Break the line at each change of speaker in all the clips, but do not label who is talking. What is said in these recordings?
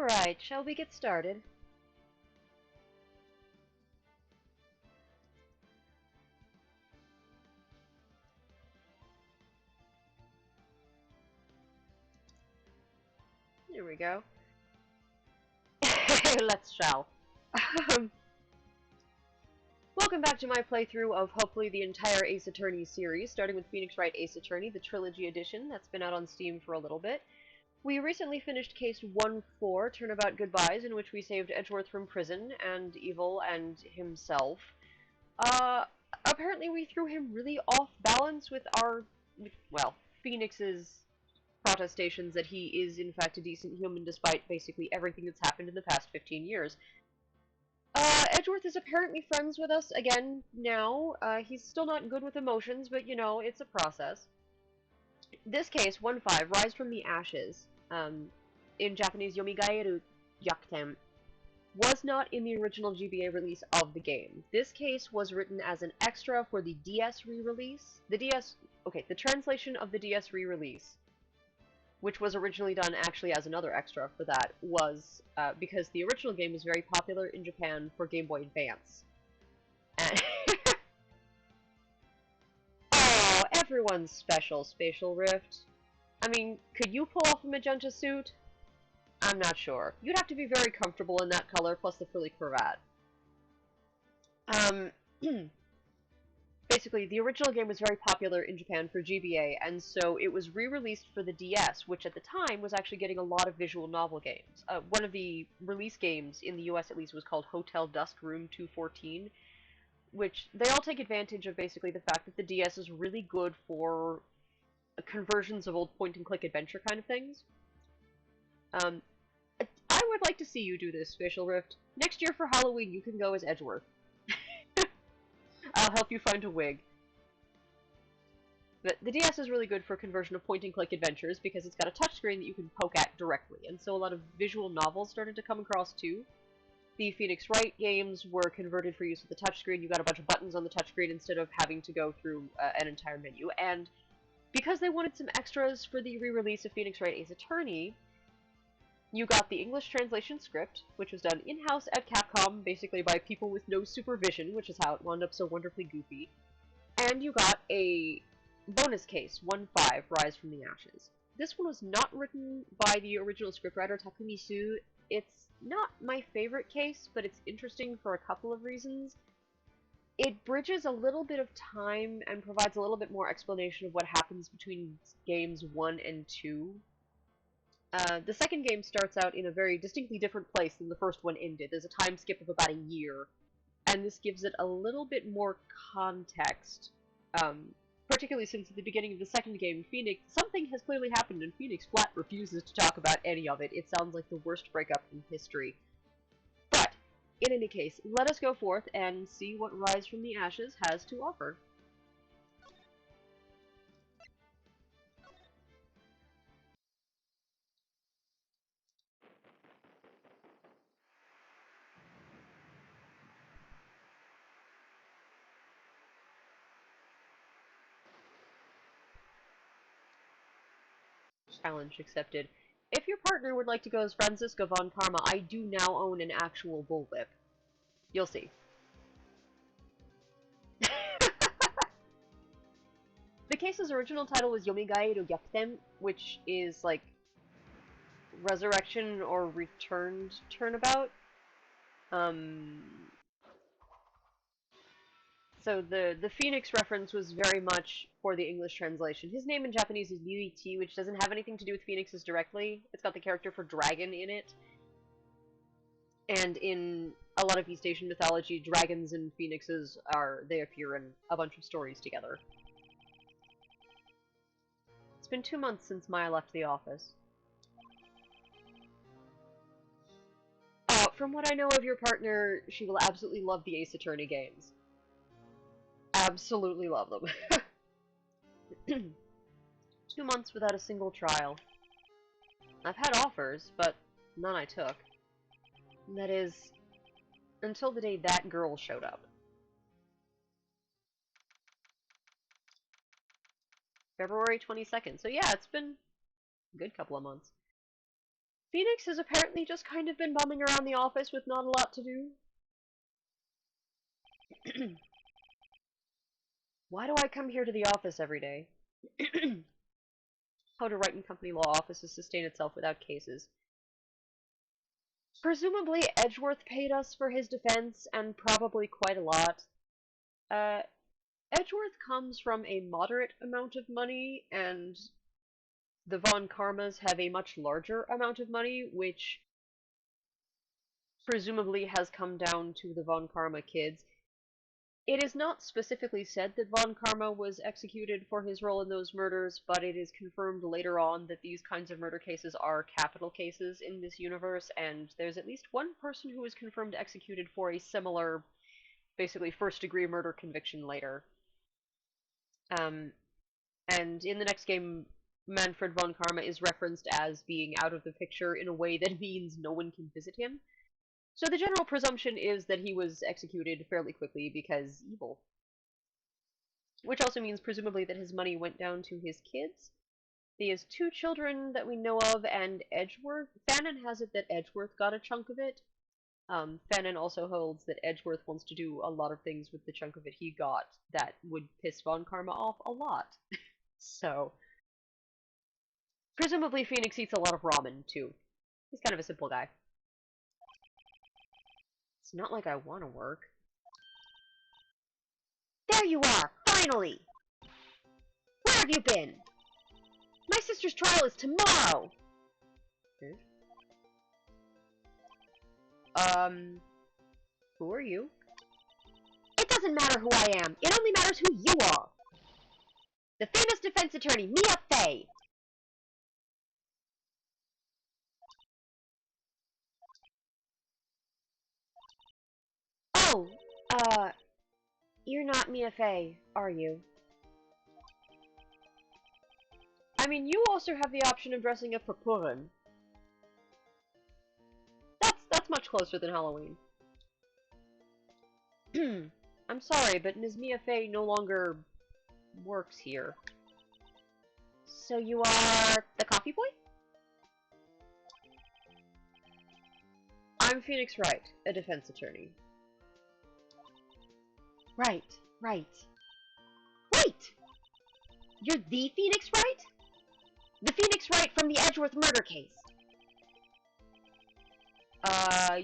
Alright, shall we get started? There we go. Let's shall. Welcome back to my playthrough of hopefully the entire Ace Attorney series, starting with Phoenix Wright Ace Attorney, the Trilogy Edition that's been out on Steam for a little bit. We recently finished Case 1-4, Turnabout Goodbyes, in which we saved Edgeworth from prison, and Evil, and himself. Apparently we threw him really off balance with well, Phoenix's protestations that he is in fact a decent human despite basically everything that's happened in the past 15 years. Edgeworth is apparently friends with us again now. He's still not good with emotions, but you know, it's a process. This case, 1-5, Rise from the Ashes, in Japanese Yomigaeru Yakutem, was not in the original GBA release of the game. This case was written as an extra for the DS re-release. The translation of the DS re-release, which was originally done actually as another extra for that, was because the original game was very popular in Japan for Game Boy Advance. And oh, everyone's special, Spatial Rift. I mean, could you pull off a magenta suit? I'm not sure. You'd have to be very comfortable in that color, plus the frilly cravat. Basically, the original game was very popular in Japan for GBA, and so it was re-released for the DS, which at the time was actually getting a lot of visual novel games. One of the release games, in the US at least, was called Hotel Dusk Room 214, which they all take advantage of basically the fact that the DS is really good for conversions of old point-and-click adventure kind of things. I would like to see you do this, Spatial Rift. Next year for Halloween, you can go as Edgeworth. I'll help you find a wig. But the DS is really good for conversion of point-and-click adventures because it's got a touchscreen that you can poke at directly, and so a lot of visual novels started to come across too. The Phoenix Wright games were converted for use with the touchscreen. You got a bunch of buttons on the touchscreen instead of having to go through an entire menu. And because they wanted some extras for the re-release of Phoenix Wright Ace Attorney, you got the English translation script, which was done in-house at Capcom, basically by people with no supervision, which is how it wound up so wonderfully goofy. And you got a bonus case, 1-5, Rise from the Ashes. This one was not written by the original scriptwriter Takumi Su. It's not my favorite case, but it's interesting for a couple of reasons. It bridges a little bit of time and provides a little bit more explanation of what happens between games 1 and 2. The second game starts out in a very distinctly different place than the first one ended. There's a time skip of about a year, and this gives it a little bit more context. Particularly since at the beginning of the second game, something has clearly happened, and Phoenix flat refuses to talk about any of it. It sounds like the worst breakup in history. But, in any case, let us go forth and see what Rise from the Ashes has to offer. Challenge accepted. If your partner would like to go as Francisco von Parma, I do now own an actual bullwhip. You'll see. The case's original title was Yomigaeru Yakutem, which is like resurrection or returned turnabout. So the Phoenix reference was very much for the English translation. His name in Japanese is Ryuichi, which doesn't have anything to do with Phoenixes directly. It's got the character for dragon in it. And in a lot of East Asian mythology, dragons and phoenixes they appear in a bunch of stories together. It's been 2 months since Maya left the office. From what I know of your partner, she will absolutely love the Ace Attorney games. Absolutely love them. 2 months without a single trial. I've had offers, but none I took. That is, until the day that girl showed up. February 22nd. So yeah, it's been a good couple of months. Phoenix has apparently just kind of been bumming around the office with not a lot to do. Why do I come here to the office every day? How do Wright and Company law offices sustain itself without cases? Presumably Edgeworth paid us for his defense, and probably quite a lot. Edgeworth comes from a moderate amount of money, and the Von Karmas have a much larger amount of money, which presumably has come down to the Von Karma kids. It is not specifically said that Von Karma was executed for his role in those murders, but it is confirmed later on that these kinds of murder cases are capital cases in this universe, and there's at least one person who was confirmed executed for a similar, basically first-degree murder conviction later. And in the next game, Manfred von Karma is referenced as being out of the picture in a way that means no one can visit him. So the general presumption is that he was executed fairly quickly because evil. Which also means presumably that his money went down to his kids. He has 2 children that we know of, and Edgeworth. Fannin has it that Edgeworth got a chunk of it. Fannin also holds that Edgeworth wants to do a lot of things with the chunk of it he got that would piss Von Karma off a lot. So, presumably Phoenix eats a lot of ramen, too. He's kind of a simple guy. It's not like I want to work. There you are! Finally! Where have you been? My sister's trial is tomorrow! Who are you? It doesn't matter who I am. It only matters who you are. The famous defense attorney, Mia Fey. Oh, you're not Mia Fey, are you? I mean, you also have the option of dressing up for Purim. That's much closer than Halloween. I'm sorry, but Ms. Mia Fey no longer works here. So you are the coffee boy? I'm Phoenix Wright, a defense attorney. Right. Wait! You're the Phoenix Wright? The Phoenix Wright from the Edgeworth murder case.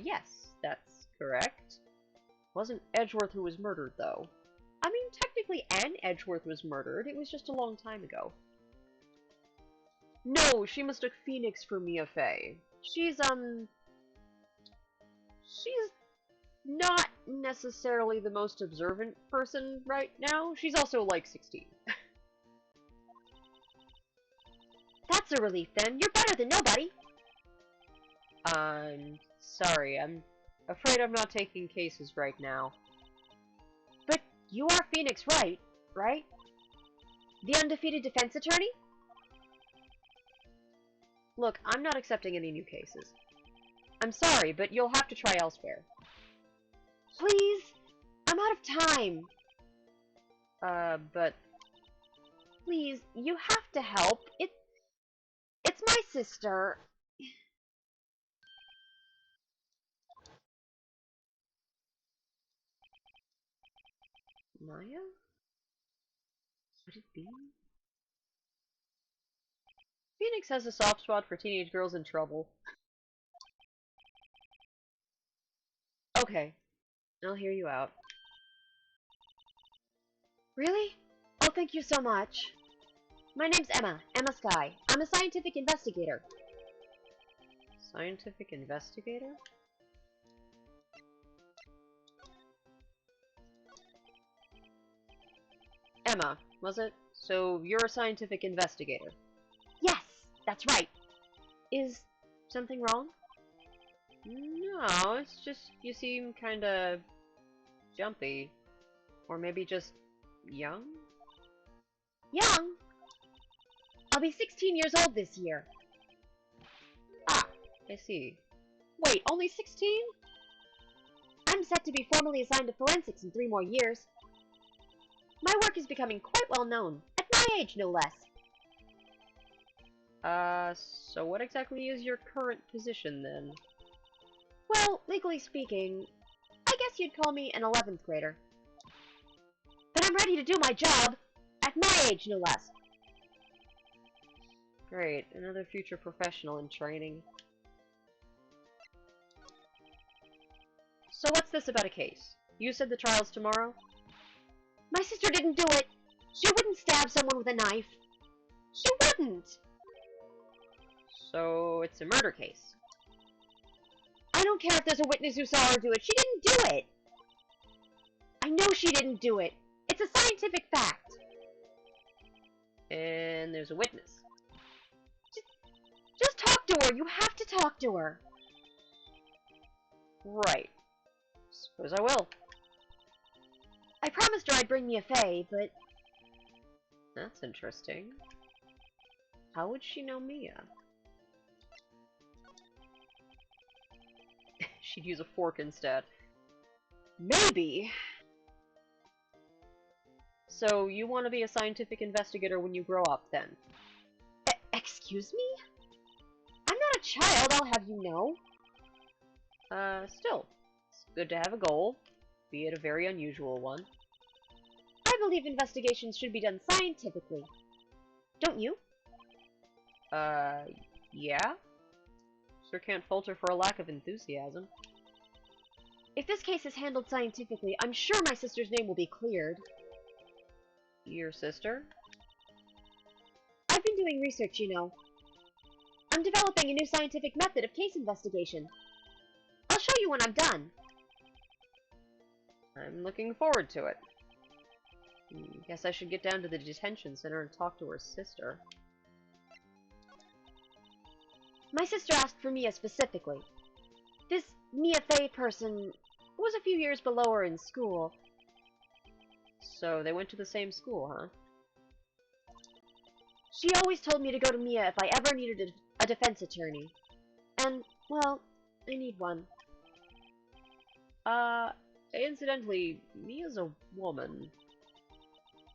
Yes, that's correct. Wasn't Edgeworth who was murdered, though. I mean, technically Anne Edgeworth was murdered, it was just a long time ago. No, she mistook Phoenix for Mia Fey. She's not necessarily the most observant person right now. She's also like 16. That's a relief then. You're better than nobody. I'm sorry. I'm afraid I'm not taking cases right now. But you are Phoenix Wright, right? The undefeated defense attorney? Look, I'm not accepting any new cases. I'm sorry, but you'll have to try elsewhere. Please? I'm out of time. But... Please, you have to help. It's my sister. Maya? Would it be? Phoenix has a soft spot for teenage girls in trouble. Okay, I'll hear you out. Really? Oh, thank you so much. My name's Emma Sky. I'm a scientific investigator. Scientific investigator? Emma, was it? So you're a scientific investigator? Yes, that's right. Is something wrong? No, it's just you seem kinda jumpy. Or maybe just young? Young? I'll be 16 years old this year. Ah, I see. Wait, only 16? I'm set to be formally assigned to forensics in 3 more years. My work is becoming quite well known, at my age no less. So what exactly is your current position, then?
Well, legally speaking, I guess you'd call me an 11th grader. But I'm ready to do my job, at my age, no less.
Great, another future professional in training. So what's this about a case? You said the trial's tomorrow?
My sister didn't do it. She wouldn't stab someone with a knife. She wouldn't.
So it's a murder case.
I don't care if there's a witness who saw her do it. She didn't do it. I know she didn't do it. It's a scientific fact.
And there's a witness.
Just talk to her. You have to talk to her.
Right. Suppose I will.
I promised her I'd bring Mia Fey, but...
That's interesting. How would she know Mia? She'd use a fork instead.
Maybe.
So you want to be a scientific investigator when you grow up, then?
Excuse me? I'm not a child, I'll have you know.
Still. It's good to have a goal, be it a very unusual one.
I believe investigations should be done scientifically. Don't you?
Yeah? Sure can't falter for a lack of enthusiasm.
If this case is handled scientifically, I'm sure my sister's name will be cleared.
Your sister?
I've been doing research, you know. I'm developing a new scientific method of case investigation. I'll show you when I'm done.
I'm looking forward to it. Guess I should get down to the detention center and talk to her sister.
My sister asked for Mia specifically. This Mia Fey person was a few years below her in school.
So they went to the same school, huh?
She always told me to go to Mia if I ever needed a defense attorney. And, well, I need one.
Incidentally, Mia's a woman.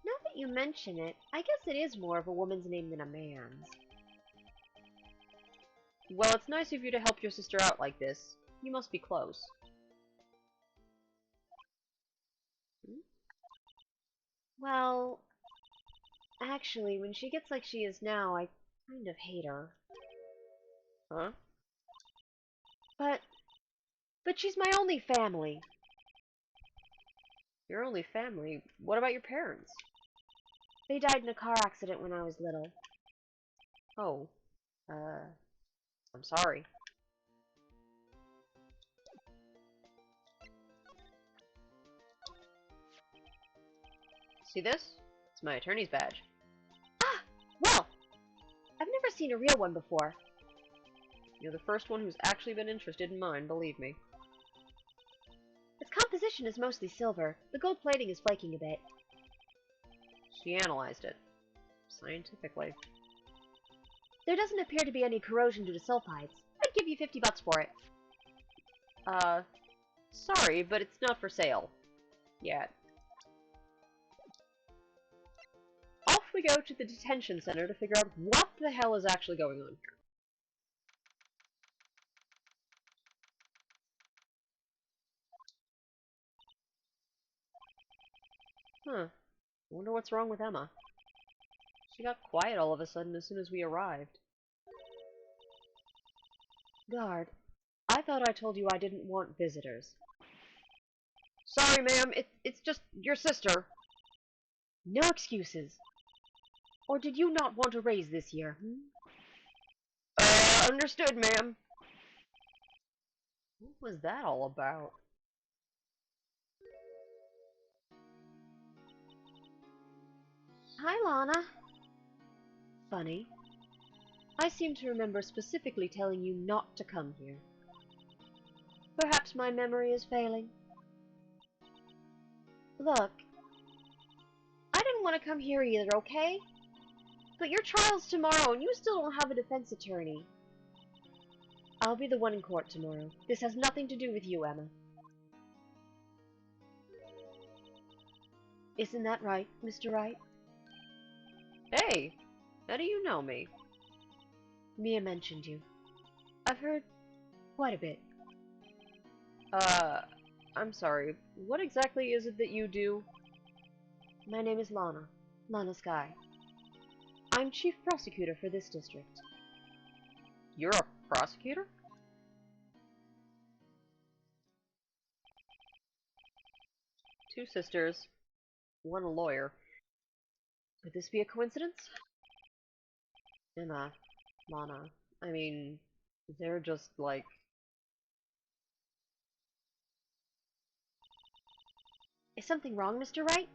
Now that you mention it, I guess it is more of a woman's name than a man's.
Well, it's nice of you to help your sister out like this. You must be close.
Well, actually, when she gets like she is now, I kind of hate her.
Huh?
But she's my only family.
Your only family? What about your parents?
They died in a car accident when I was little.
Oh. I'm sorry. See this? It's my attorney's badge.
Ah! Well! I've never seen a real one before.
You're the first one who's actually been interested in mine, believe me.
Its composition is mostly silver. The gold plating is flaking a bit.
She analyzed it. Scientifically.
There doesn't appear to be any corrosion due to sulfides. I'd give you $50 for it.
Sorry, but it's not for sale. Yet. Off we go to the detention center to figure out what the hell is actually going on here. Huh. I wonder what's wrong with Emma. She got quiet all of a sudden as soon as we arrived.
Guard, I thought I told you I didn't want visitors.
Sorry, ma'am. It's just your sister.
No excuses. Or did you not want a raise this year,
Understood, ma'am. What was that all about?
Hi, Lana. Funny. I seem to remember specifically telling you not to come here. Perhaps my memory is failing. Look, I didn't want to come here either, okay? But your trial's tomorrow and you still don't have a defense attorney. I'll be the one in court tomorrow. This has nothing to do with you, Emma. Isn't that right, Mr. Wright?
Hey, how do you know me?
Mia mentioned you. I've heard quite a bit.
I'm sorry. What exactly is it that you do?
My name is Lana. Lana Sky. I'm chief prosecutor for this district.
You're a prosecutor? Two sisters, one a lawyer. Could this be a coincidence? Emma, Lana. I mean, they're just like...
Is something wrong, Mr. Wright?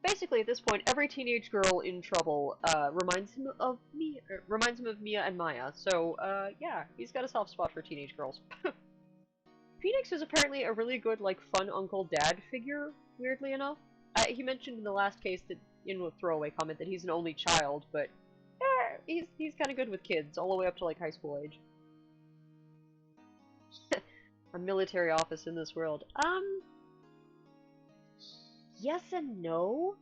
Basically, at this point, every teenage girl in trouble reminds him of Mia and Maya. So, yeah, he's got a soft spot for teenage girls. Phoenix is apparently a really good, like, fun uncle-dad figure, weirdly enough. He mentioned in the last case that, in a throwaway comment, that he's an only child, but he's kind of good with kids, all the way up to, like, high school age. A military office in this world.
Yes and no.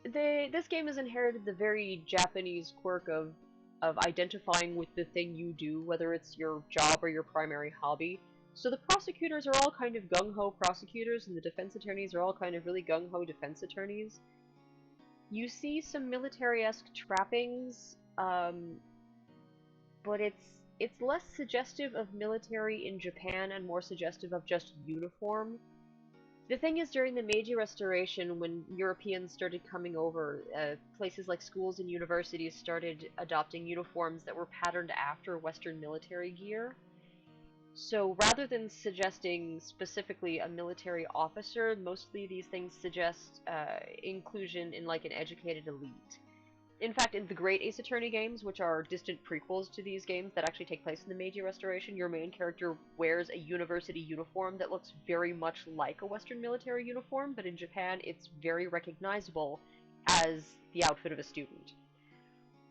This game has inherited the very Japanese quirk of identifying with the thing you do, whether it's your job or your primary hobby. So the prosecutors are all kind of gung-ho prosecutors, and the defense attorneys are all kind of really gung-ho defense attorneys. You see some military-esque trappings, but it's less suggestive of military in Japan and more suggestive of just uniform. The thing is, during the Meiji Restoration, when Europeans started coming over, places like schools and universities started adopting uniforms that were patterned after Western military gear. So rather than suggesting specifically a military officer, mostly these things suggest inclusion in like an educated elite. In fact, in the Great Ace Attorney games, which are distant prequels to these games that actually take place in the Meiji Restoration, your main character wears a university uniform that looks very much like a Western military uniform, but in Japan it's very recognizable as the outfit of a student.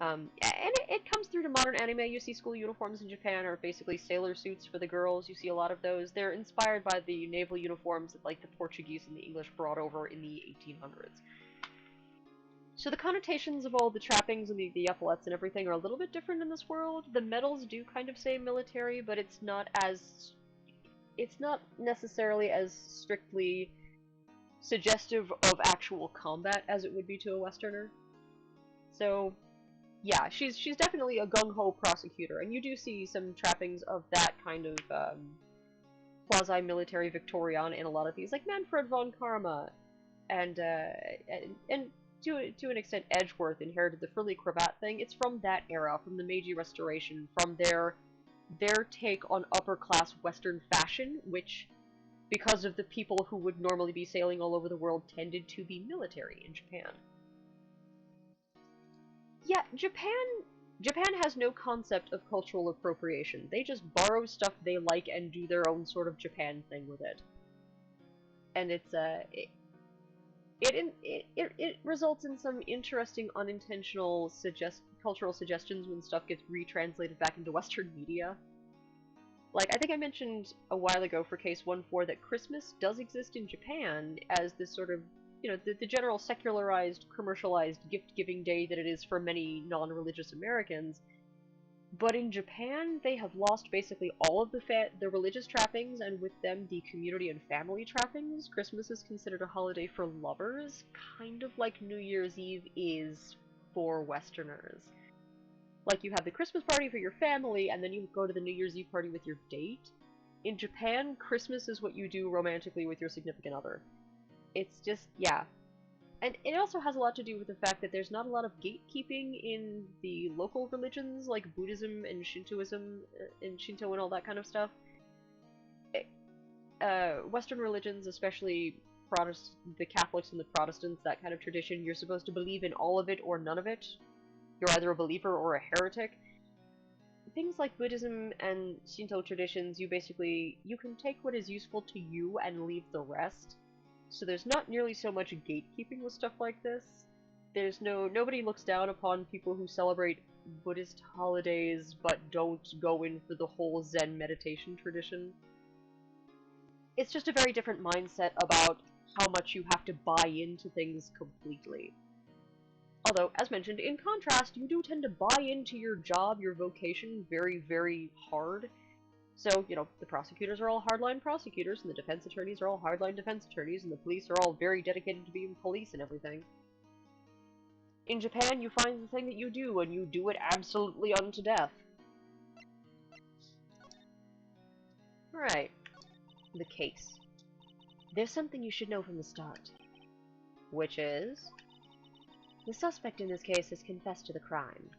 And it comes through to modern anime. You see school uniforms in Japan are basically sailor suits for the girls. You see a lot of those. They're inspired by the naval uniforms that like the Portuguese and the English brought over in the 1800s. So the connotations of all the trappings and the epaulets and everything are a little bit different in this world. The medals do kind of say military, but it's not necessarily as strictly suggestive of actual combat as it would be to a Westerner. So, yeah, she's definitely a gung-ho prosecutor, and you do see some trappings of that kind of quasi-military Victorian in a lot of these, like Manfred von Karma, and to an extent, Edgeworth inherited the frilly cravat thing. It's from that era, from the Meiji Restoration, from their take on upper-class Western fashion, which, because of the people who would normally be sailing all over the world, tended to be military in Japan. Yeah, Japan has no concept of cultural appropriation. They just borrow stuff they like and do their own sort of Japan thing with it. And it's, it results in some interesting unintentional cultural suggestions when stuff gets retranslated back into Western media. Like, I think I mentioned a while ago for case 1-4 that Christmas does exist in Japan as this sort of, you know, the general secularized, commercialized gift-giving day that it is for many non-religious Americans. But in Japan, they have lost basically all of the religious trappings, and with them the community and family trappings. Christmas is considered a holiday for lovers, kind of like New Year's Eve is for Westerners. Like, you have the Christmas party for your family, and then you go to the New Year's Eve party with your date. In Japan, Christmas is what you do romantically with your significant other. It's just, yeah. And it also has a lot to do with the fact that there's not a lot of gatekeeping in the local religions, like Buddhism and Shintoism, and Shinto and all that kind of stuff. Western religions, especially the Catholics and the Protestants, that kind of tradition, you're supposed to believe in all of it or none of it. You're either a believer or a heretic. Things like Buddhism and Shinto traditions, you can take what is useful to you and leave the rest. So there's not nearly so much gatekeeping with stuff like this. Nobody looks down upon people who celebrate Buddhist holidays but don't go in for the whole Zen meditation tradition. It's just a very different mindset about how much you have to buy into things completely. Although, as mentioned, in contrast, you do tend to buy into your job, your vocation, very, very hard. So, you know, the prosecutors are all hardline prosecutors, and the defense attorneys are all hardline defense attorneys, and the police are all very dedicated to being police and everything. In Japan, you find the thing that you do, and you do it absolutely unto death. Right. The case.
There's something you should know from the start.
Which is?
The suspect in this case has confessed to the crime.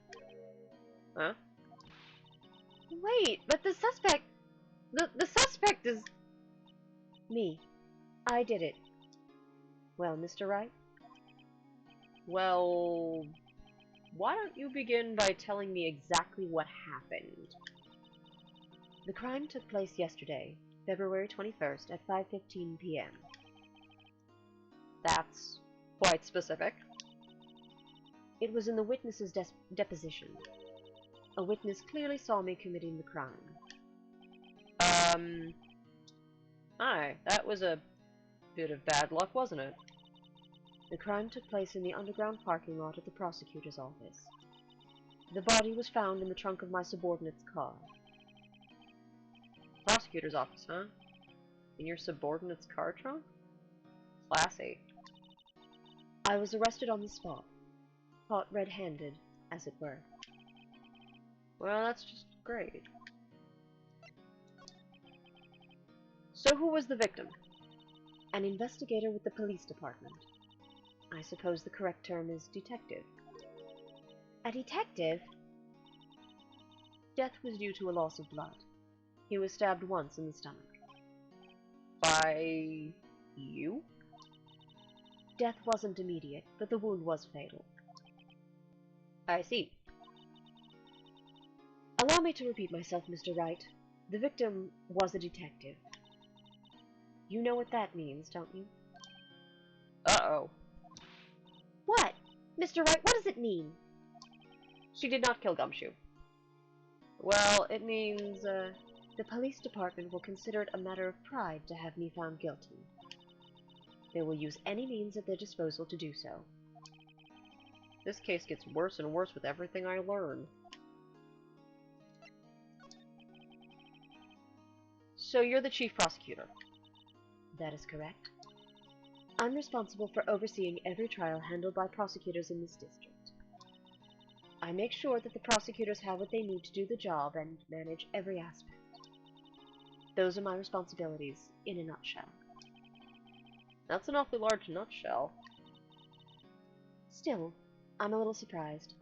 Huh?
Wait, but the suspect... The suspect is... Me. I did it. Well, Mr. Wright?
Well... Why don't you begin by telling me exactly what happened?
The crime took place yesterday, February 21st at 5:15 p.m.
That's quite specific.
It was in the witness's deposition. A witness clearly saw me committing the crime.
Aye, that was a bit of bad luck, wasn't it?
The crime took place in the underground parking lot at the prosecutor's office. The body was found in the trunk of my subordinate's car.
Prosecutor's office, huh? In your subordinate's car trunk? Classy.
I was arrested on the spot. Caught red-handed, as it were.
Well, that's just great. So who was the victim?
An investigator with the police department. I suppose the correct term is detective. A detective? Death was due to a loss of blood. He was stabbed once in the stomach.
By... you?
Death wasn't immediate, but the wound was fatal.
I see.
Allow me to repeat myself, Mr. Wright. The victim was a detective. You know what that means, don't you?
Uh-oh.
What? Mr. Wright, what does it mean?
She did not kill Gumshoe. Well, it means,
The police department will consider it a matter of pride to have me found guilty. They will use any means at their disposal to do so.
This case gets worse and worse with everything I learn. So you're the chief prosecutor?
That is correct. I'm responsible for overseeing every trial handled by prosecutors in this district. I make sure that the prosecutors have what they need to do the job and manage every aspect. Those are my responsibilities, in a nutshell.
That's an awfully large nutshell.
Still, I'm a little surprised.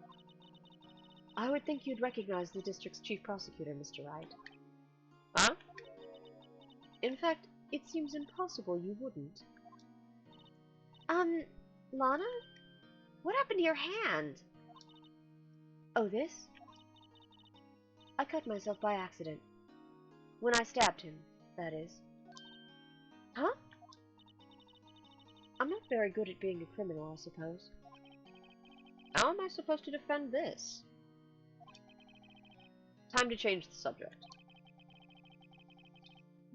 I would think you'd recognize the district's chief prosecutor, Mr. Wright.
Huh?
In fact, it seems impossible you wouldn't. Lana? What happened to your hand? Oh, this? I cut myself by accident. When I stabbed him, that is. Huh? I'm not very good at being a criminal, I suppose.
How am I supposed to defend this? Time to change the subject.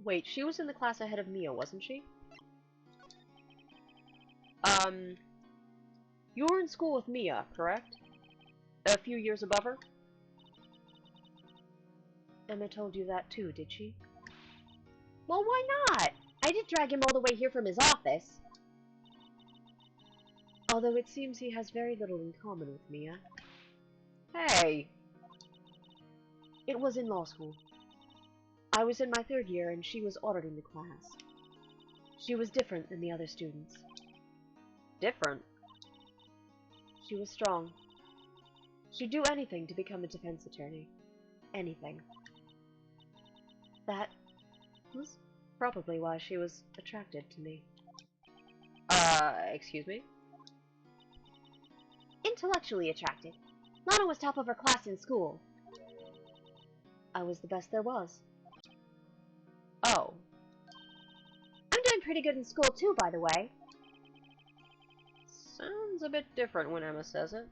Wait, she was in the class ahead of Mia, wasn't she? You were in school with Mia, correct? A few years above her?
Emma told you that too, did she?
Well, why not? I did drag him all the way here from his office.
Although it seems he has very little in common with Mia.
Hey!
It was in law school. I was in my 3rd year and she was auditing the class. She was different than the other students.
Different?
She was strong. She'd do anything to become a defense attorney. Anything. That was probably why she was attracted to me.
Excuse me?
Intellectually attracted. Lana was top of her class in school.
I was the best there was.
Oh.
I'm doing pretty good in school too, by the way.
Sounds a bit different when Emma says it.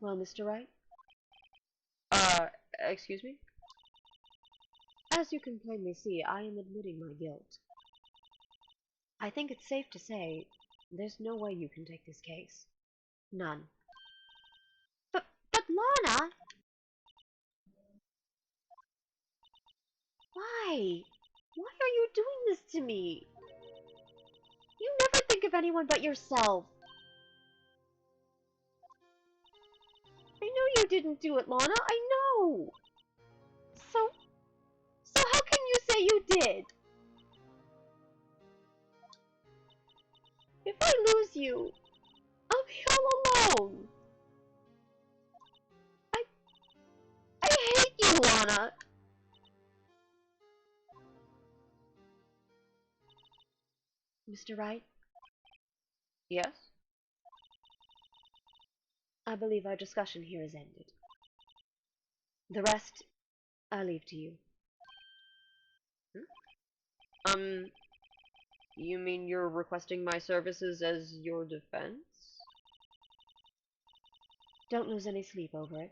Well, Mr. Wright?
Excuse me?
As you can plainly see, I am admitting my guilt. I think it's safe to say there's no way you can take this case. None. But Lana! Why? Why are you doing this to me? You never think of anyone but yourself. I know you didn't do it, Lana. I know. So how can you say you did? If I lose you, I'll be all alone. I hate you, Lana. Mr. Wright,
Yes?
I believe our discussion here is ended. The rest, I leave to you.
You mean you're requesting my services as your defense?
Don't lose any sleep over it.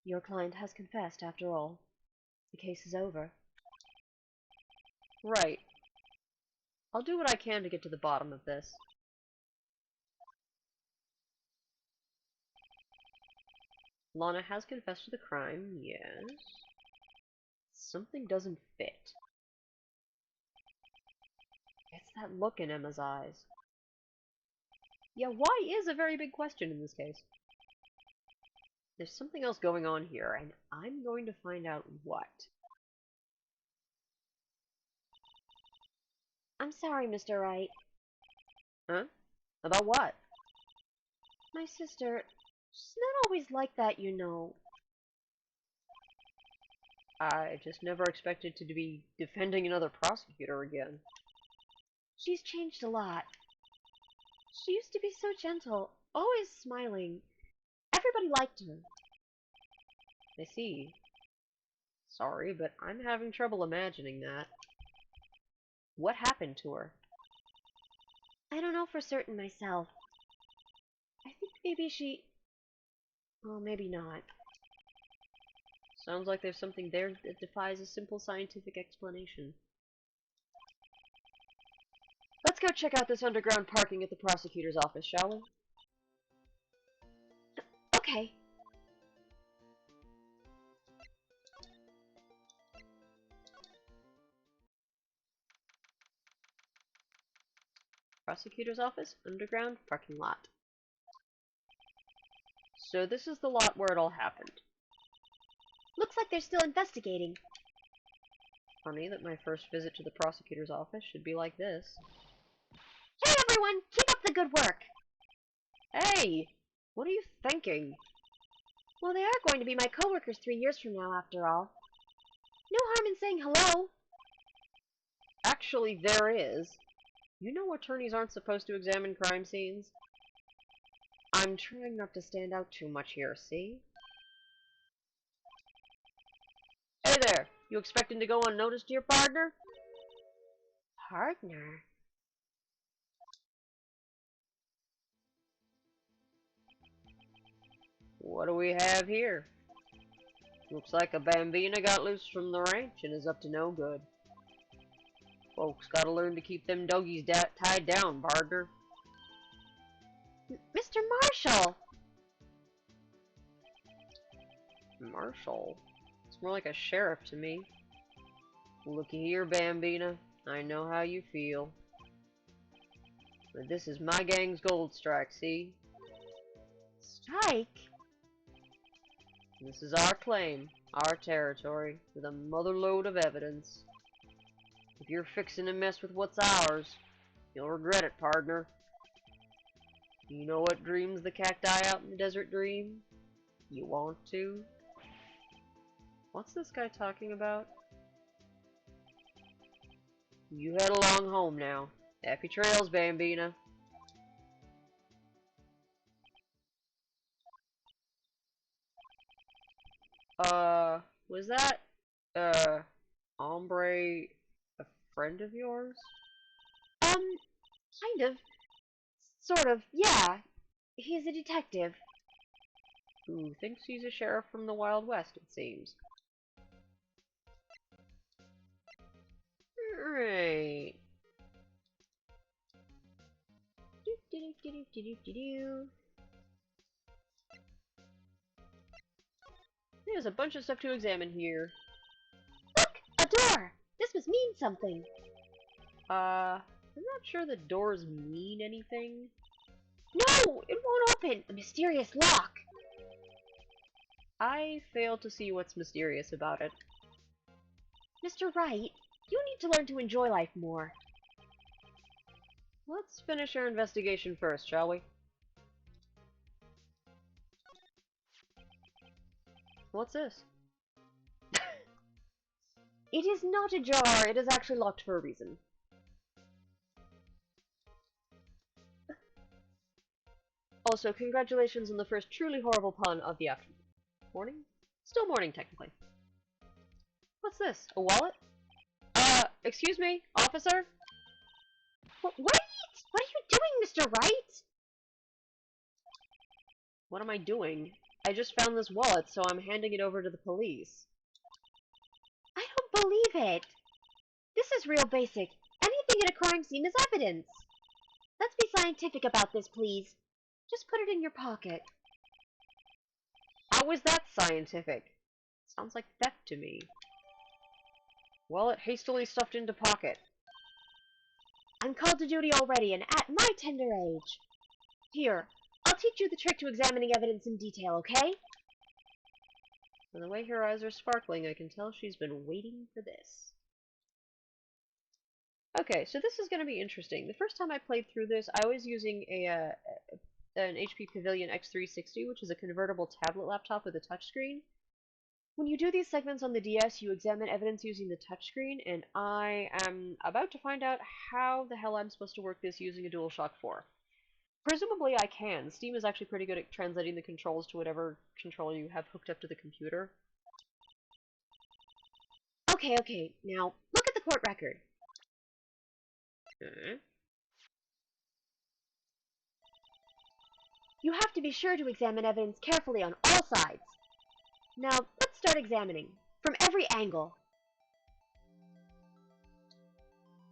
Your client has confessed, after all. The case is over.
Right. I'll do what I can to get to the bottom of this. Lana has confessed to the crime, yes. Something doesn't fit. It's that look in Emma's eyes. Yeah, why is a very big question in this case. There's something else going on here, and I'm going to find out what.
I'm sorry, Mr. Wright.
Huh? About what?
My sister, she's not always like that, you know.
I just never expected to be defending another prosecutor again.
She's changed a lot. She used to be so gentle, always smiling. Everybody liked her.
I see. Sorry, but I'm having trouble imagining that. What happened to her?
I don't know for certain myself. I think maybe she... Well, maybe not.
Sounds like there's something there that defies a simple scientific explanation. Let's go check out this underground parking at the prosecutor's office, shall we?
Okay.
Prosecutor's office, underground parking lot. So this is the lot where it all happened.
Looks like they're still investigating.
Funny that my first visit to the prosecutor's office should be like this.
Hey everyone, keep up the good work!
Hey! What are you thinking?
Well, they are going to be my coworkers 3 years from now, after all. No harm in saying hello.
Actually, there is. You know attorneys aren't supposed to examine crime scenes? I'm trying not to stand out too much here, see? Hey there! You expecting to go unnoticed, dear partner?
Partner?
What do we have here? Looks like a bambina got loose from the ranch and is up to no good. Folks gotta learn to keep them doggies tied down, partner.
Mr. Marshall!
Marshall? It's more like a sheriff to me. Looky here, bambina. I know how you feel. But this is my gang's gold strike, see?
Strike?
This is our claim, our territory, with a motherload of evidence. If you're fixing to mess with what's ours, you'll regret it, partner. You know what dreams the cacti out in the desert dream? You want to? What's this guy talking about? You head along home now. Happy trails, bambina. Was that, hombre a friend of yours?
Kind of. Sort of, yeah. He's a detective.
Who thinks he's a sheriff from the Wild West, it seems. Right. There's a bunch of stuff to examine here.
Look! A door! This must mean something.
I'm not sure the doors mean anything.
No! It won't open! A mysterious lock!
I fail to see what's mysterious about it.
Mr. Wright, you need to learn to enjoy life more.
Let's finish our investigation first, shall we? What's this?
It is not a jar. It is actually locked for a reason.
Also, congratulations on the first truly horrible pun of the afternoon. Morning? Still morning, technically. What's this? A wallet? Excuse me, officer?
Wait! What are you doing, Mr. Wright?
What am I doing? I just found this wallet, so I'm handing it over to the police.
I don't believe it. This is real basic. Anything at a crime scene is evidence. Let's be scientific about this, please. Just put it in your pocket.
How is that scientific? Sounds like theft to me. Wallet hastily stuffed into pocket.
I'm called to duty already, and at my tender age. Here, I'll teach you the trick to examining evidence in detail, okay?
From the way her eyes are sparkling, I can tell she's been waiting for this. Okay, so this is going to be interesting. The first time I played through this, I was using an HP Pavilion X360, which is a convertible tablet laptop with a touchscreen. When you do these segments on the DS, you examine evidence using the touchscreen, and I am about to find out how the hell I'm supposed to work this using a DualShock 4. Presumably I can. Steam is actually pretty good at translating the controls to whatever controller you have hooked up to the computer.
Okay, now, look at the court record. You have to be sure to examine evidence carefully on all sides. Now, let's start examining. From every angle.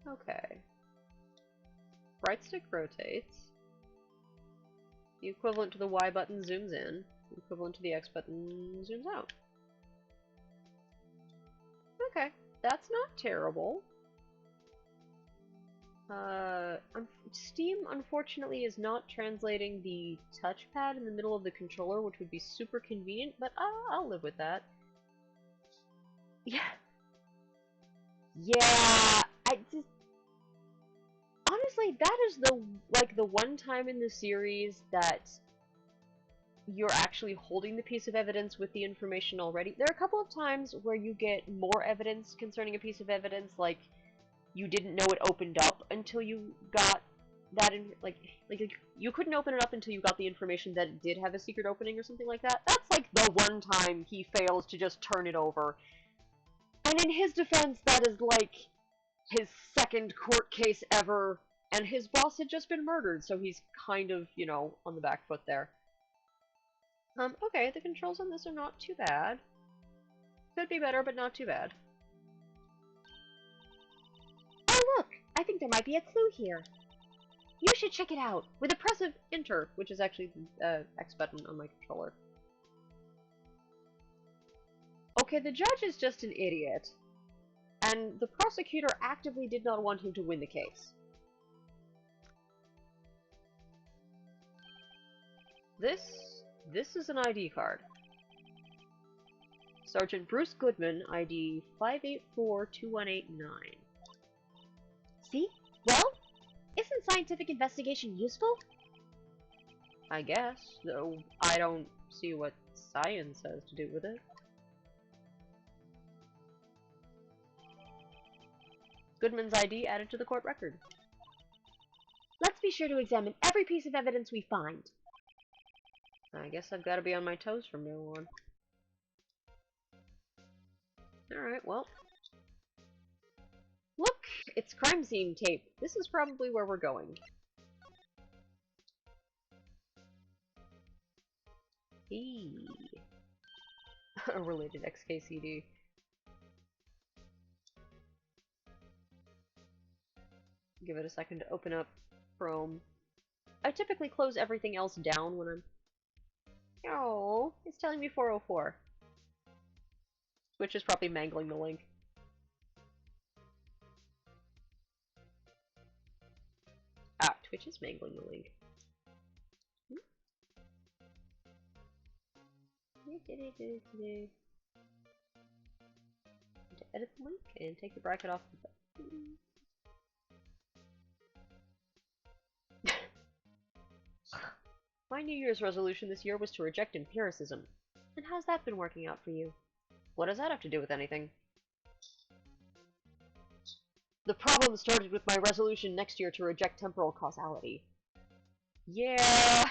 Okay. Right stick rotates. The equivalent to the Y button zooms in. The equivalent to the X button zooms out. Okay, that's not terrible. Steam, unfortunately, is not translating the touchpad in the middle of the controller, which would be super convenient, but I'll live with that.
Yeah. Yeah,
honestly, that is the one time in the series that you're actually holding the piece of evidence with the information already. There are a couple of times where you get more evidence concerning a piece of evidence, like you didn't know it opened up until you got that like you couldn't open it up until you got the information that it did have a secret opening or something like that. That's like the one time he fails to just turn it over. And in his defense, that is like his second court case ever, and his boss had just been murdered, so he's kind of, you know, on the back foot there. Okay, the controls on this are not too bad. Could be better, but not too bad.
Oh look! I think there might be a clue here. You should check it out.
With a press of Enter, which is actually the X button on my controller. Okay, the judge is just an idiot. And the prosecutor actively did not want him to win the case. This is an ID card. Sergeant Bruce Goodman, ID 5842189.
See? Well, isn't scientific investigation useful?
I guess, though I don't see what science has to do with it. Goodman's ID added to the court record.
Let's be sure to examine every piece of evidence we find.
I guess I've got to be on my toes from now on. Alright, well. Look! It's crime scene tape. This is probably where we're going. Eee. A related XKCD. Give it a second to open up Chrome. I typically close everything else down when I'm... Oh, it's telling me 404. Which is probably mangling the link. Ah, Twitch is mangling the link. To edit the link and take the bracket off the button. My New Year's resolution this year was to reject empiricism. And how's that been working out for you? What does that have to do with anything? The problem started with my resolution next year to reject temporal causality. Yeah.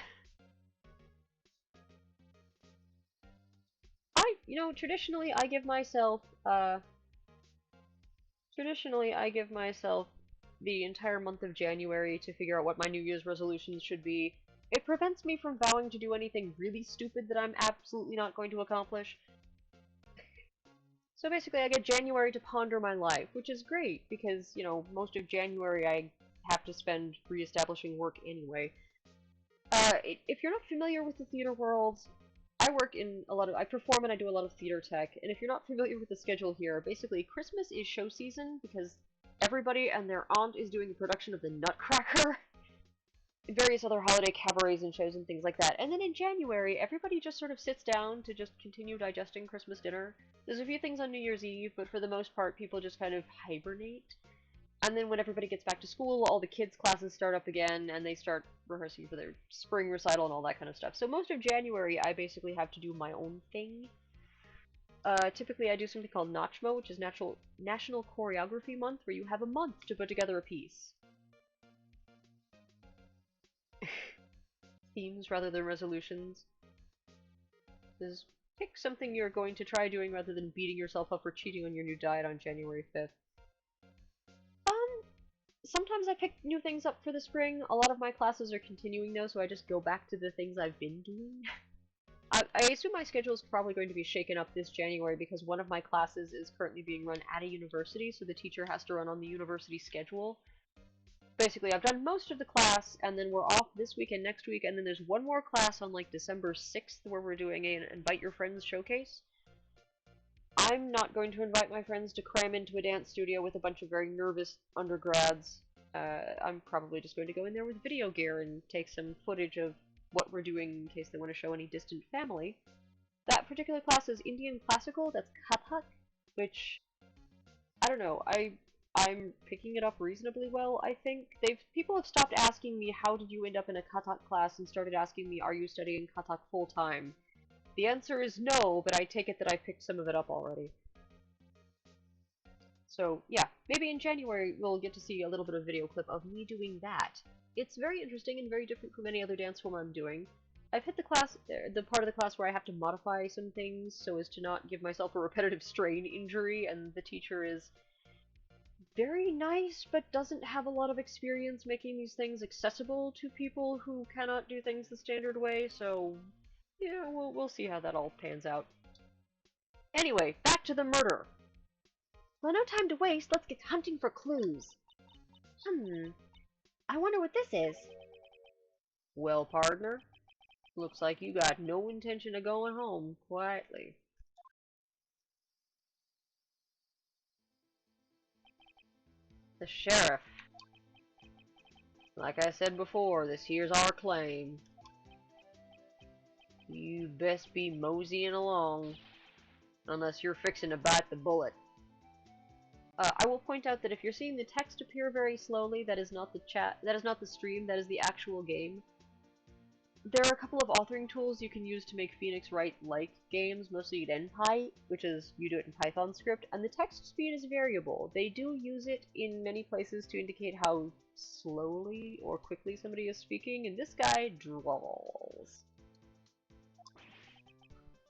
Traditionally I give myself the entire month of January to figure out what my New Year's resolutions should be. It prevents me from vowing to do anything really stupid that I'm absolutely not going to accomplish. So basically I get January to ponder my life, which is great, because, most of January I have to spend re-establishing work anyway. If you're not familiar with the theater world, I perform and I do a lot of theater tech, and if you're not familiar with the schedule here, basically Christmas is show season, because everybody and their aunt is doing a production of the Nutcracker, and various other holiday cabarets and shows and things like that. And then in January, everybody just sort of sits down to just continue digesting Christmas dinner. There's a few things on New Year's Eve, but for the most part, people just kind of hibernate. And then when everybody gets back to school, all the kids' classes start up again, and they start rehearsing for their spring recital and all that kind of stuff. So most of January, I basically have to do my own thing. Typically, I do something called Nachmo, which is National Choreography Month, where you have a month to put together a piece. Themes rather than resolutions. Just pick something you're going to try doing rather than beating yourself up for cheating on your new diet on January 5th. Sometimes I pick new things up for the spring. A lot of my classes are continuing though, so I just go back to the things I've been doing. I assume my schedule is probably going to be shaken up this January because one of my classes is currently being run at a university, so the teacher has to run on the university schedule. Basically, I've done most of the class, and then we're off this week and next week, and then there's one more class on like December 6th where we're doing an Invite Your Friends showcase. I'm not going to invite my friends to cram into a dance studio with a bunch of very nervous undergrads. I'm probably just going to go in there with video gear and take some footage of what we're doing in case they want to show any distant family. That particular class is Indian Classical, that's Kathak, which, I don't know, I'm picking it up reasonably well, I think. People have stopped asking me, how did you end up in a Kathak class, and started asking me, are you studying Kathak full-time? The answer is no, but I take it that I picked some of it up already. So, yeah, maybe in January we'll get to see a little bit of video clip of me doing that. It's very interesting and very different from any other dance form I'm doing. I've hit the part of the class where I have to modify some things so as to not give myself a repetitive strain injury, and the teacher is very nice, but doesn't have a lot of experience making these things accessible to people who cannot do things the standard way, so yeah, we'll see how that all pans out. Anyway, back to the murder.
Well, no time to waste. Let's get hunting for clues. I wonder what this is.
Well, partner, looks like you got no intention of going home quietly. The sheriff. Like I said before, this here's our claim. You best be moseying along, unless you're fixing to bite the bullet. I will point out that if you're seeing the text appear very slowly, that is not the chat, that is not the stream, that is the actual game. There are a couple of authoring tools you can use to make Phoenix Wright-like games, mostly NPy, which is you do it in Python script, and the text speed is variable. They do use it in many places to indicate how slowly or quickly somebody is speaking, and this guy drawls.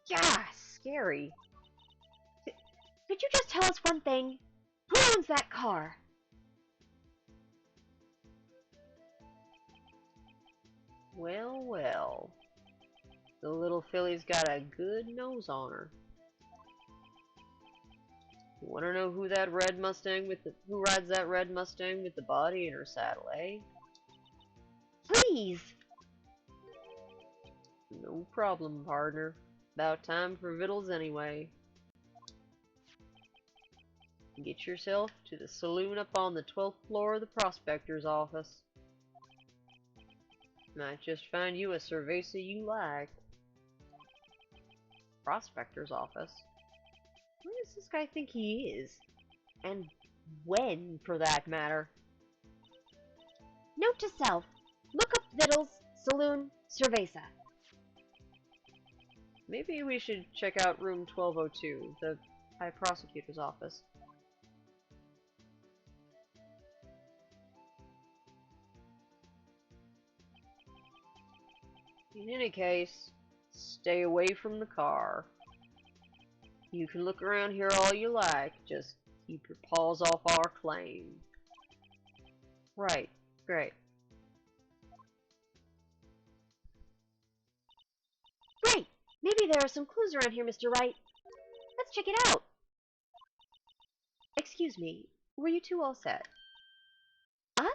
Yeah, scary.
Could you just tell us one thing? Who owns that car?
Well, well. The little filly's got a good nose on her. You wanna know who that red Mustang who rides that red Mustang with the body in her saddle, eh?
Please!
No problem, partner. About time for victuals anyway. Get yourself to the saloon up on the 12th floor of the prospector's office. Might just find you a cerveza you like. Prospector's office? Where does this guy think he is? And when, for that matter?
Note to self. Look up Vittles, Saloon, Cerveza.
Maybe we should check out room 1202, the High Prosecutor's office. In any case, stay away from the car. You can look around here all you like, just keep your paws off our claim. Right, great.
Great! Maybe there are some clues around here, Mr. Wright. Let's check it out.
Excuse me, were you two all set?
Us?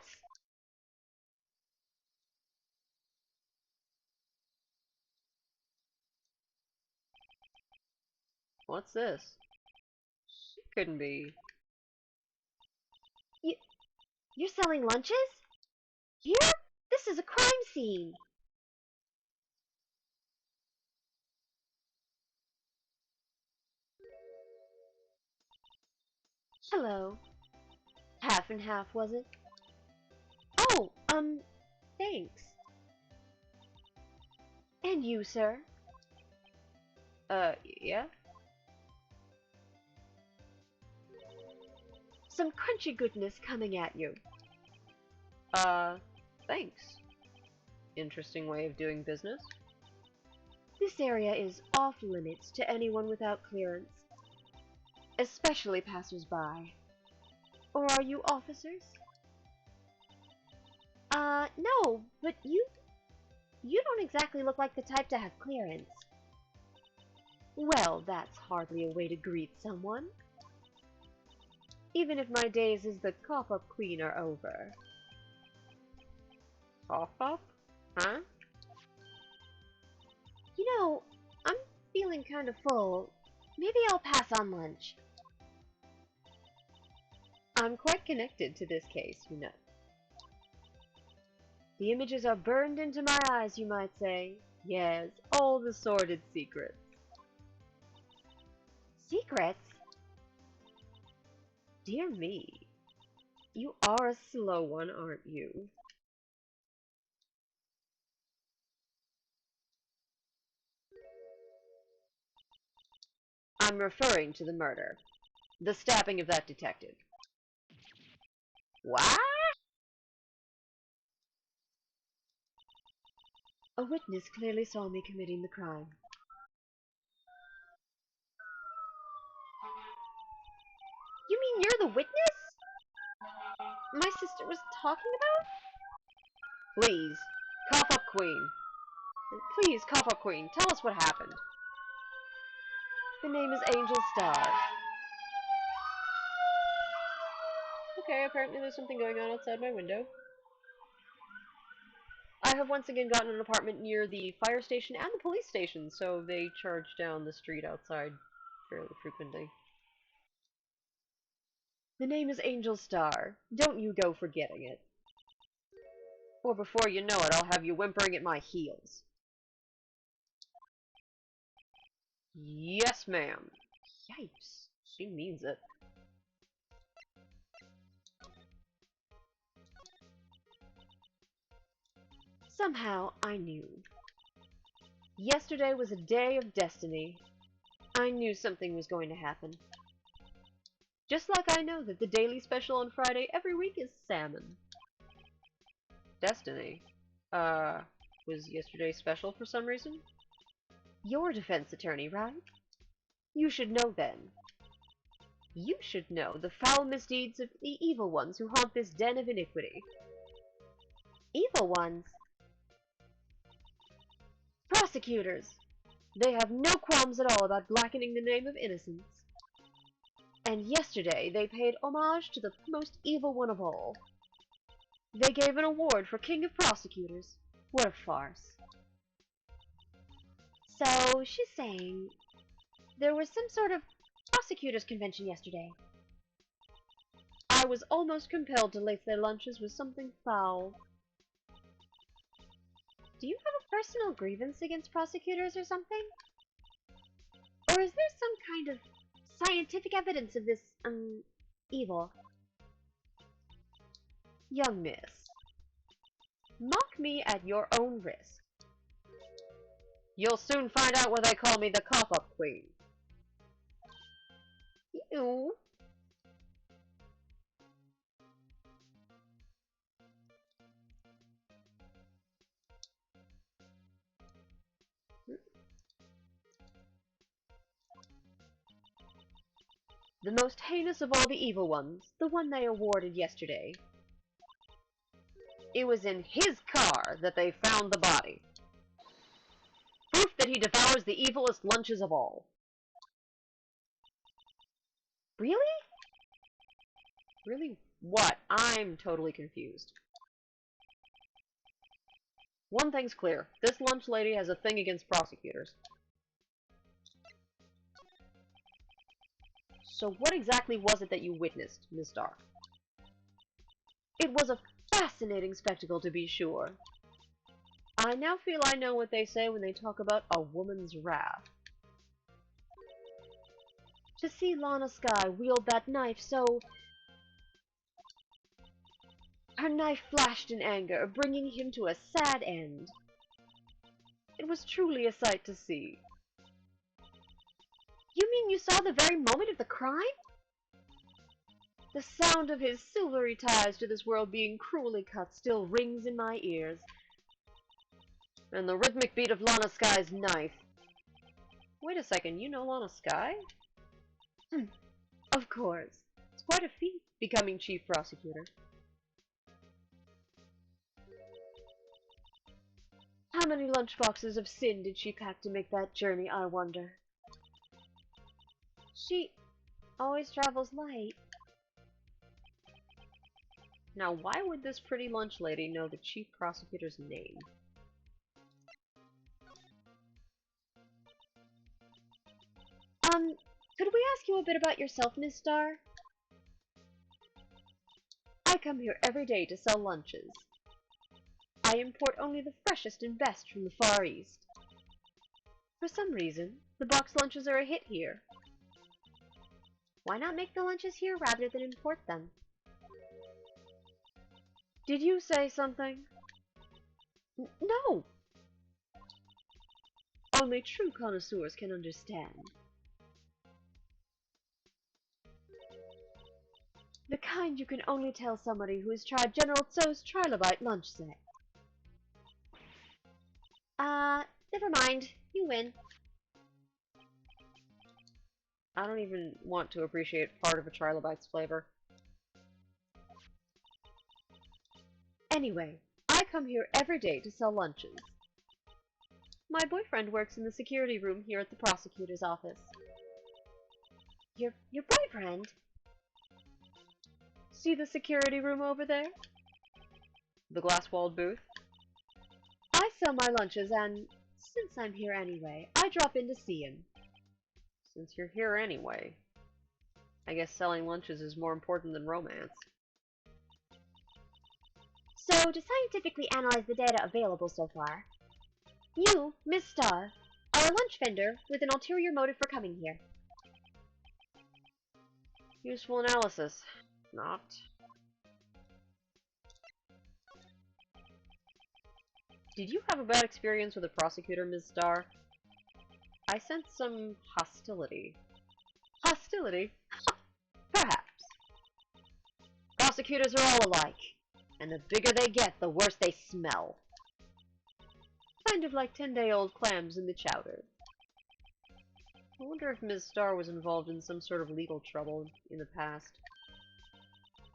What's this? Couldn't be.
You're selling lunches? Here? This is a crime scene. Hello. Half and half, was it? Oh, thanks. And you, sir?
Yeah?
Some crunchy goodness coming at you.
Thanks. Interesting way of doing business.
This area is off limits to anyone without clearance, especially passers-by. Or are you officers? No, but you don't exactly look like the type to have clearance. Well, that's hardly a way to greet someone. Even if my days as the cough-up queen are over.
Cough-up? Huh?
You know, I'm feeling kind of full. Maybe I'll pass on lunch.
I'm quite connected to this case, you know. The images are burned into my eyes, you might say. Yes, all the sordid secrets.
Secrets?
Dear me. You are a slow one, aren't you? I'm referring to the murder. The stabbing of that detective. What?
A witness clearly saw me committing the crime. You mean you're the witness? My sister was talking about?
Please, cough up, Queen. Please, cough up, Queen. Tell us what happened.
The name is Angel Star.
Okay, apparently there's something going on outside my window. I have once again gotten an apartment near the fire station and the police station, so they charge down the street outside fairly frequently.
The name is Angel Star. Don't you go forgetting it.
Or before you know it, I'll have you whimpering at my heels. Yes, ma'am. Yipes. She means it.
Somehow, I knew. Yesterday was a day of destiny. I knew something was going to happen. Just like I know that the daily special on Friday every week is salmon.
Destiny? Was yesterday special for some reason?
You're a defense attorney, right? You should know then. You should know the foul misdeeds of the evil ones who haunt this den of iniquity. Evil ones? Prosecutors! They have no qualms at all about blackening the name of innocence. And yesterday they paid homage to the most evil one of all. They gave an award for King of Prosecutors. What a farce. So, she's saying there was some sort of prosecutors convention yesterday. I was almost compelled to lace their lunches with something foul. Do you have a personal grievance against prosecutors or something? Or is there some kind of scientific evidence of this, evil? Young miss, mock me at your own risk. You'll soon find out why they call me the Cop-Up Queen. Ew. The most heinous of all the evil ones, the one they awarded yesterday. It was in his car that they found the body. Proof that he devours the evilest lunches of all. Really? Really what? I'm totally confused. One thing's clear. This lunch lady has a thing against prosecutors. So what exactly was it that you witnessed, Miss Stark? It was a fascinating spectacle, to be sure. I now feel I know what they say when they talk about a woman's wrath. To see Lana Skye wield that knife so... Her knife flashed in anger, bringing him to a sad end. It was truly a sight to see. You mean you saw the very moment of the crime? The sound of his silvery ties to this world being cruelly cut still rings in my ears. And the rhythmic beat of Lana Skye's knife. Wait a second, you know Lana Skye? Of course. It's quite a feat, becoming chief prosecutor. How many lunchboxes of sin did she pack to make that journey, I wonder? She always travels light. Now, why would this pretty lunch lady know the chief prosecutor's name? Could we ask you a bit about yourself, Miss Starr? I come here every day to sell lunches. I import only the freshest and best from the Far East. For some reason, the box lunches are a hit here. Why not make the lunches here rather than import them? Did you say something? No! Only true connoisseurs can understand. The kind you can only tell somebody who has tried General Tso's Trilobite lunch set. Never mind. You win. I don't even want to appreciate part of a Trilobite's flavor. Anyway, I come here every day to sell lunches. My boyfriend works in the security room here at the prosecutor's office. Your boyfriend? See the security room over there? The glass-walled booth? I sell my lunches, and since I'm here anyway, I drop in to see him. Since you're here anyway, I guess selling lunches is more important than romance.
So, to scientifically analyze the data available so far, you, Miss Starr, are a lunch vendor with an ulterior motive for coming here.
Useful analysis. Not. Did you have a bad experience with a prosecutor, Ms. Starr? I sense some hostility. Hostility? Perhaps. Prosecutors are all alike, and the bigger they get, the worse they smell. Kind of like 10-day-old clams in the chowder. I wonder if Ms. Starr was involved in some sort of legal trouble in the past.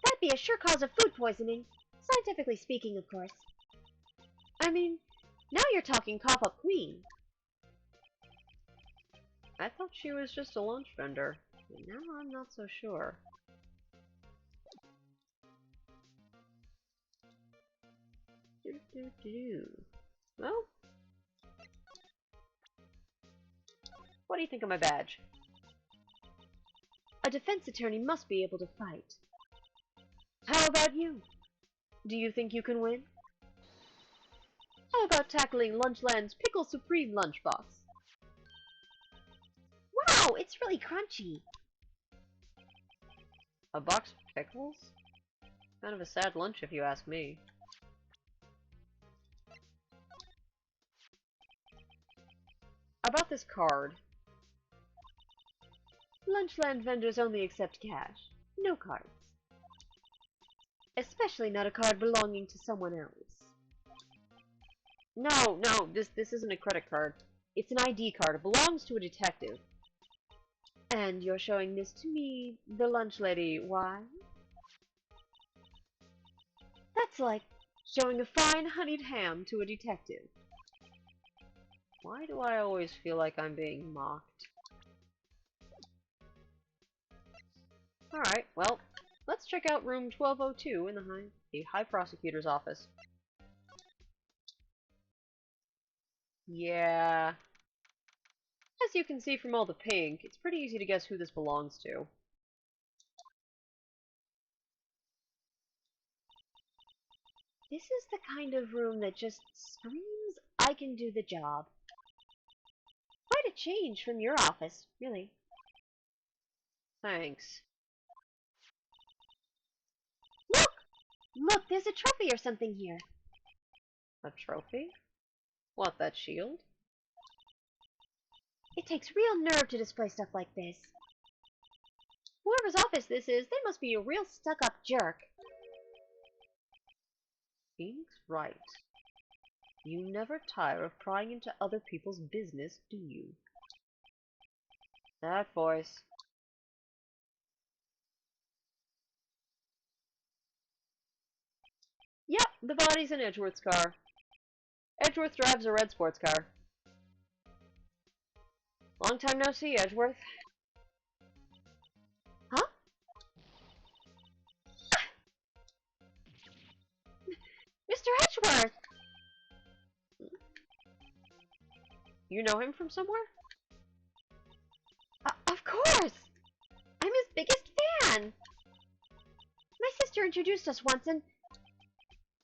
That'd be a sure cause of food poisoning, scientifically speaking, of course.
I mean,
Now you're talking Cop-Up Queen.
I thought she was just a lunch vendor, but now I'm not so sure. Well, what do you think of my badge?
A defense attorney must be able to fight.
How about you? Do you think you can win? How about tackling Lunchland's Pickle Supreme lunchbox?
Wow, it's really crunchy.
A box of pickles? Kind of a sad lunch if you ask me. About this card. Lunchland vendors only accept cash, no cards. Especially not a card belonging to someone else. No, this isn't a credit card. It's an ID card. It belongs to a detective. And you're showing this to me, the lunch lady, why? That's like showing a fine honeyed ham to a detective. Why do I always feel like I'm being mocked? Alright, well, let's check out room 1202 in the High Prosecutor's office. Yeah. As you can see from all the pink, it's pretty easy to guess who this belongs to.
This is the kind of room that just screams, I can do the job. Quite a change from your office, really.
Thanks.
Look! Look, there's a trophy or something here.
A trophy? What, that shield?
It takes real nerve to display stuff like this. Whoever's office this is, they must be a real stuck-up jerk.
Phoenix Wright. You never tire of prying into other people's business, do you? That voice. Yep, the body's in Edgeworth's car. Edgeworth drives a red sports car. Long time no see, Edgeworth.
Huh? Mr. Edgeworth!
You know him from somewhere?
Of course! I'm his biggest fan! My sister introduced us once and...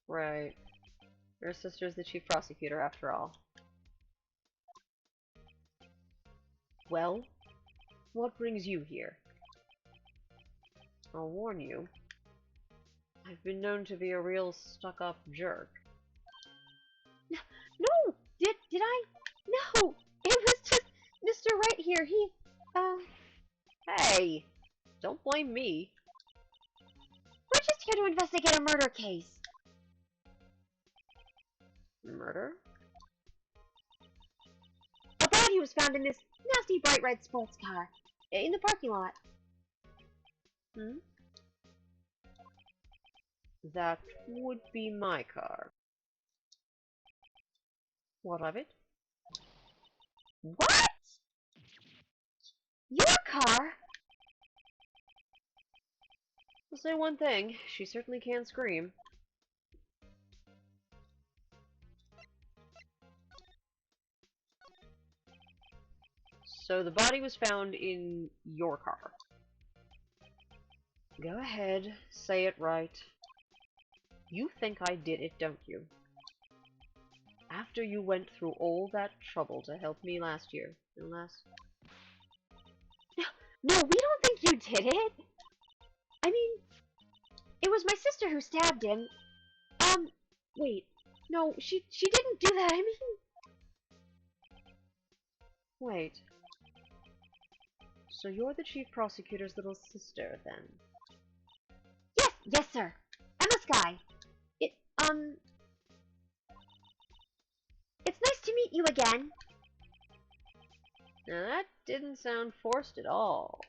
Right. Your sister's the chief prosecutor, after all. Well, what brings you here? I'll warn you. I've been known to be a real stuck-up jerk.
No! Did I? No! It was just Mr. Wright here. He,
Hey! Don't blame me.
we're just here to investigate a murder case.
Murder?
A body was found in this nasty bright red sports car. In the parking lot.
Hmm? That would be my car. What of it?
What? Your car?
I'll say one thing, she certainly can scream. So the body was found in your car. Go ahead, say it right. You think I did it, don't you? After you went through all that trouble to help me last year, unless...
No, we don't think you did it. I mean, it was my sister who stabbed him. Wait. No, she didn't do that. I mean...
Wait. So you're the chief prosecutor's little sister, then?
Yes, sir. Emma Sky. It's nice to meet you again.
Now that didn't sound forced at all.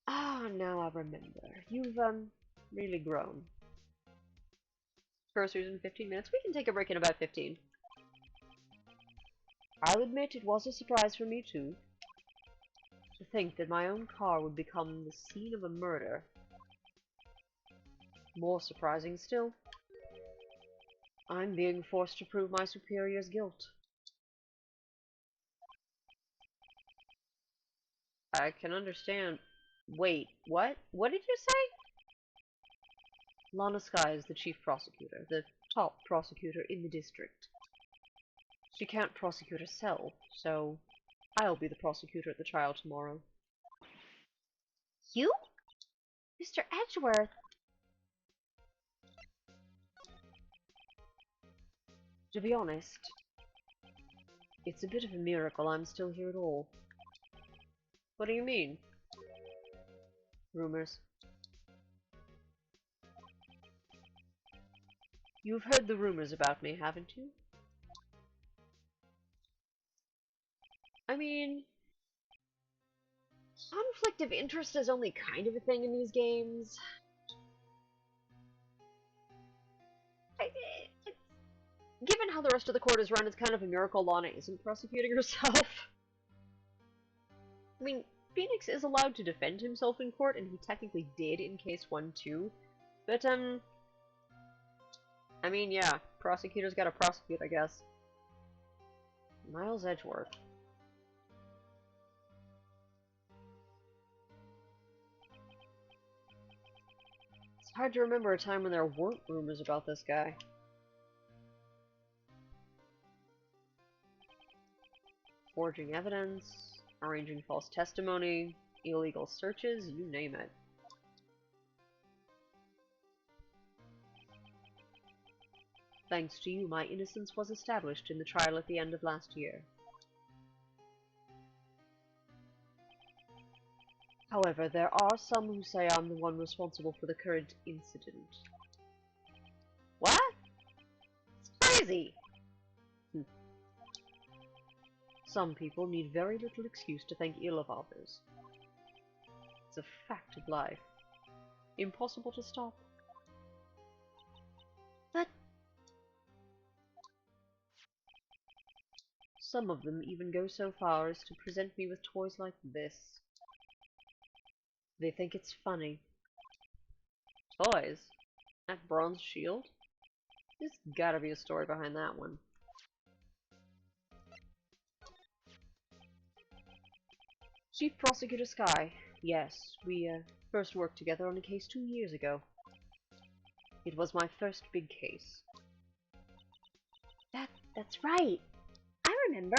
Ah, now I remember. You've, really grown. Groceries in 15 minutes. We can take a break in about 15. I'll admit it was a surprise for me, too. To think that my own car would become the scene of a murder. More surprising still, I'm being forced to prove my superior's guilt. I can understand. Wait, what? What did you say? Lana Skye is the chief prosecutor, the top prosecutor in the district. She can't prosecute herself, so I'll be the prosecutor at the trial tomorrow.
You? Mr. Edgeworth?
To be honest, it's a bit of a miracle I'm still here at all. What do you mean? Rumors. You've heard the rumors about me, haven't you? I mean,
Conflict of interest is only kind of a thing in these games.
given how the rest of the court is run, it's kind of a miracle Lana isn't prosecuting herself. I mean, Phoenix is allowed to defend himself in court, and he technically did in case 1 too. But, I mean, yeah, prosecutors gotta prosecute, I guess. Miles Edgeworth. It's hard to remember a time when there weren't rumors about this guy. Forging evidence, arranging false testimony, illegal searches, you name it. Thanks to you, my innocence was established in the trial at the end of last year. However, there are some who say I'm the one responsible for the current incident. What? It's crazy! Some people need very little excuse to think ill of others. It's a fact of life. Impossible to stop.
But
some of them even go so far as to present me with toys like this. They think it's funny. Toys? That bronze shield? There's gotta be a story behind that one. Chief Prosecutor Skye. Yes, we first worked together on a case 2 years ago. It was my first big case.
that's right. I remember.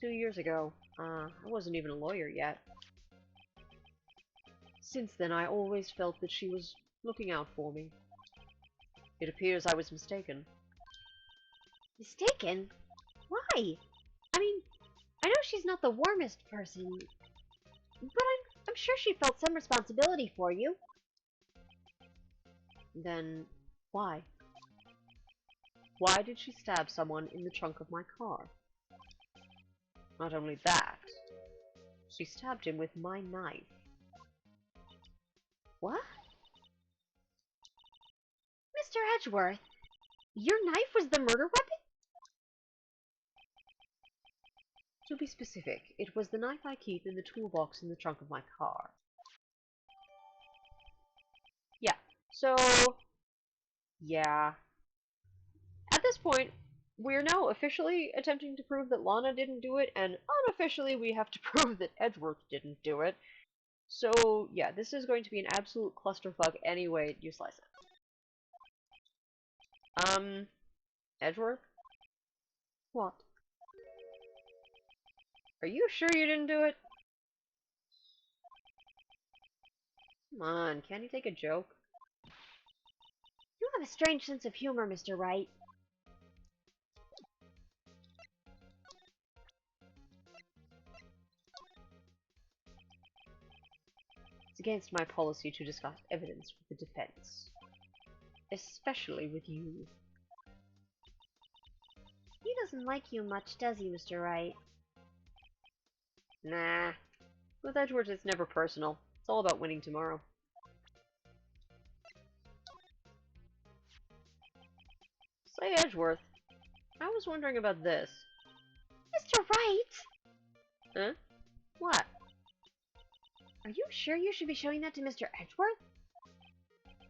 2 years ago. I wasn't even a lawyer yet. Since then, I always felt that she was looking out for me. It appears I was mistaken.
Mistaken? Why? I mean, I know she's not the warmest person, but I'm sure she felt some responsibility for you.
Then, why? Why did she stab someone in the trunk of my car? Not only that, she stabbed him with my knife.
What? Mr. Edgeworth, your knife was the murder weapon?
To be specific, it was the knife I keep in the toolbox in the trunk of my car. Yeah, so... yeah. At this point, we're now officially attempting to prove that Lana didn't do it, and unofficially we have to prove that Edgeworth didn't do it. So, yeah, this is going to be an absolute clusterfuck any way you slice it. Edgeworth? What? Are you sure you didn't do it? Come on, can't you take a joke?
You have a strange sense of humor, Mr. Wright.
It's against my policy to discuss evidence with the defense. Especially with you.
He doesn't like you much, does he, Mr. Wright?
Nah. With Edgeworth, it's never personal. It's all about winning tomorrow. Say, Edgeworth, I was wondering about this.
Mr. Wright!
Huh? What?
Are you sure you should be showing that to Mr. Edgeworth?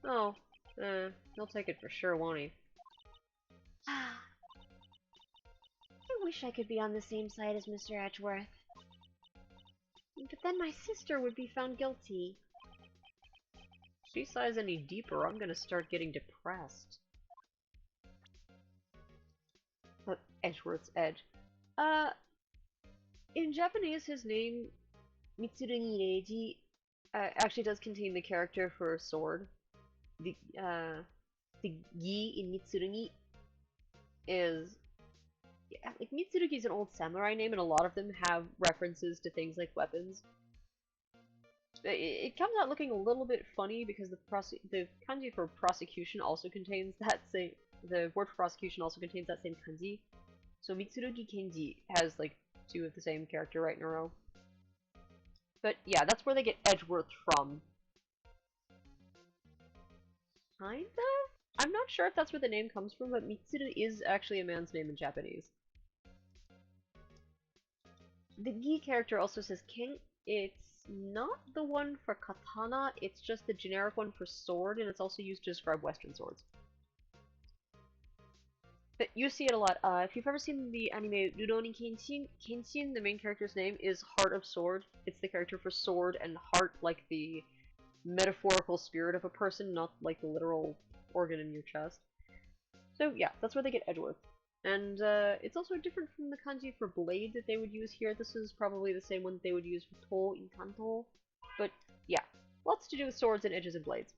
Oh, he'll take it for sure, won't he?
I wish I could be on the same side as Mr. Edgeworth. But then my sister would be found guilty.
If she sighs any deeper, I'm gonna start getting depressed. Edgeworth's Edge. In Japanese, his name, Mitsurugi Reiji, actually does contain the character for sword. The gi in Mitsurugi is... Yeah, like, Mitsurugi is an old samurai name, and a lot of them have references to things like weapons. It comes out looking a little bit funny because the kanji for prosecution also contains that same... The word for prosecution also contains that same kanji. So Mitsurugi Kenji has, like, two of the same character right in a row. But yeah, that's where they get Edgeworth from. Kinda? I'm not sure if that's where the name comes from, but Mitsuru is actually a man's name in Japanese. The Gi character also says king. It's not the one for katana, it's just the generic one for sword, and it's also used to describe Western swords. But you see it a lot. If you've ever seen the anime Rurouni Kenshin, Kenshin, the main character's name is Heart of Sword. It's the character for sword, and heart like the metaphorical spirit of a person, not like the literal organ in your chest. So yeah, that's where they get Edgeworth. And it's also different from the kanji for blade that they would use here. This is probably the same one that they would use for to in Kanto. But yeah, lots to do with swords and edges and blades.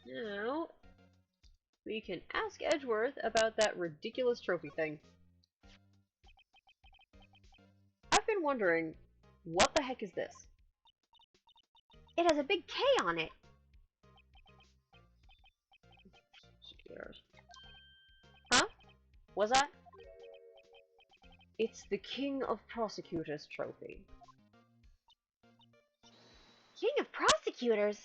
Now, we can ask Edgeworth about that ridiculous trophy thing. I've been wondering, what the heck is this?
It has a big K on it.
Huh? Was that? It's the King of Prosecutors trophy.
King of Prosecutors?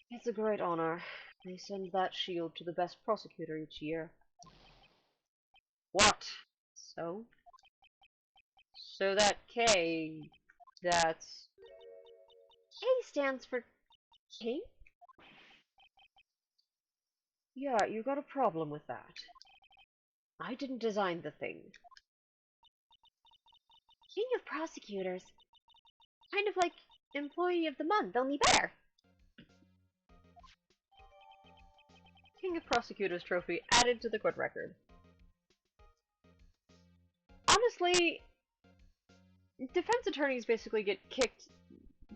It's a great honor. They send that shield to the best prosecutor each year. What? So? So that K... that's...
K stands for king?
Yeah, you got a problem with that. I didn't design the thing.
King of Prosecutors. Kind of like Employee of the Month, only better.
King of Prosecutors trophy added to the court record. Honestly, defense attorneys basically get kicked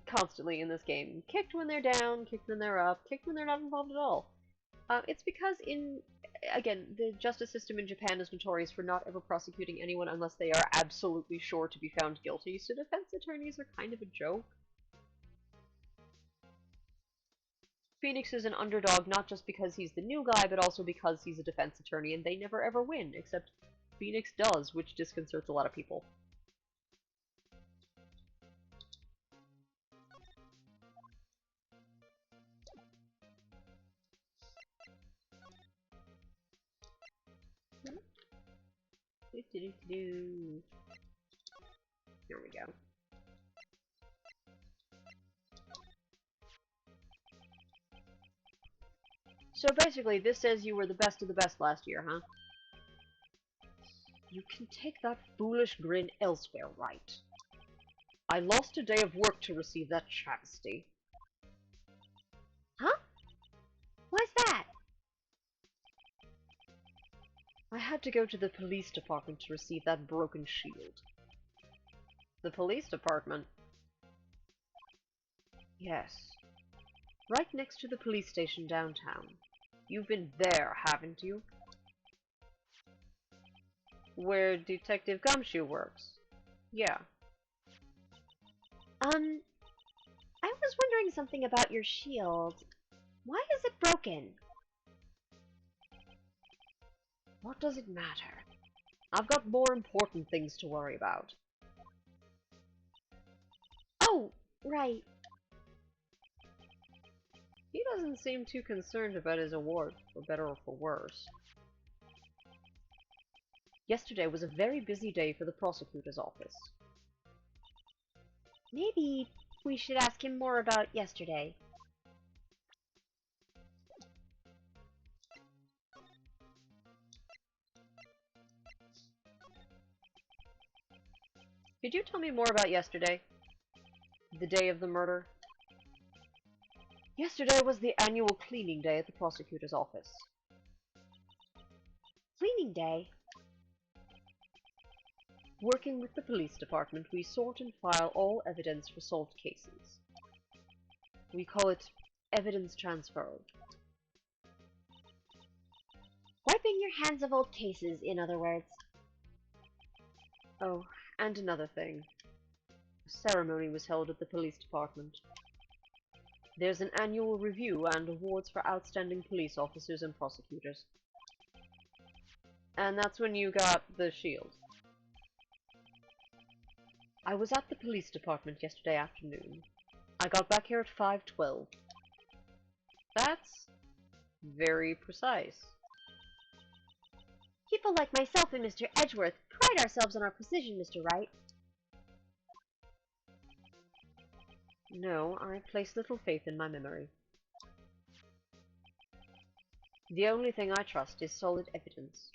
constantly in this game. Kicked when they're down, kicked when they're up, kicked when they're not involved at all. It's because again, the justice system in Japan is notorious for not ever prosecuting anyone unless they are absolutely sure to be found guilty, so defense attorneys are kind of a joke. Phoenix is an underdog not just because he's the new guy, but also because he's a defense attorney, and they never ever win, except Phoenix does, which disconcerts a lot of people. Here we go. So basically, this says you were the best of the best last year, huh? You can take that foolish grin elsewhere, Wright. I lost a day of work to receive that travesty.
Huh? Why's that?
I had to go to the police department to receive that broken shield. The police department? Yes. Right next to the police station downtown. You've been there, haven't you? Where Detective Gumshoe works. Yeah.
I was wondering something about your shield. Why is it broken?
What does it matter? I've got more important things to worry about.
Oh, right.
He doesn't seem too concerned about his award, for better or for worse. Yesterday was a very busy day for the prosecutor's office.
Maybe we should ask him more about yesterday.
Could you tell me more about yesterday? The day of the murder? Yesterday was the annual cleaning day at the prosecutor's office.
Cleaning day?
Working with the police department, we sort and file all evidence for solved cases. We call it evidence transfer.
Wiping your hands of old cases, in other words.
Oh, and another thing. A ceremony was held at the police department. There's an annual review and awards for outstanding police officers and prosecutors. And that's when you got the shield. I was at the police department yesterday afternoon. I got back here at 5:12. That's very precise.
People like myself and Mr. Edgeworth pride ourselves on our precision, Mr. Wright.
No, I place little faith in my memory. The only thing I trust is solid evidence.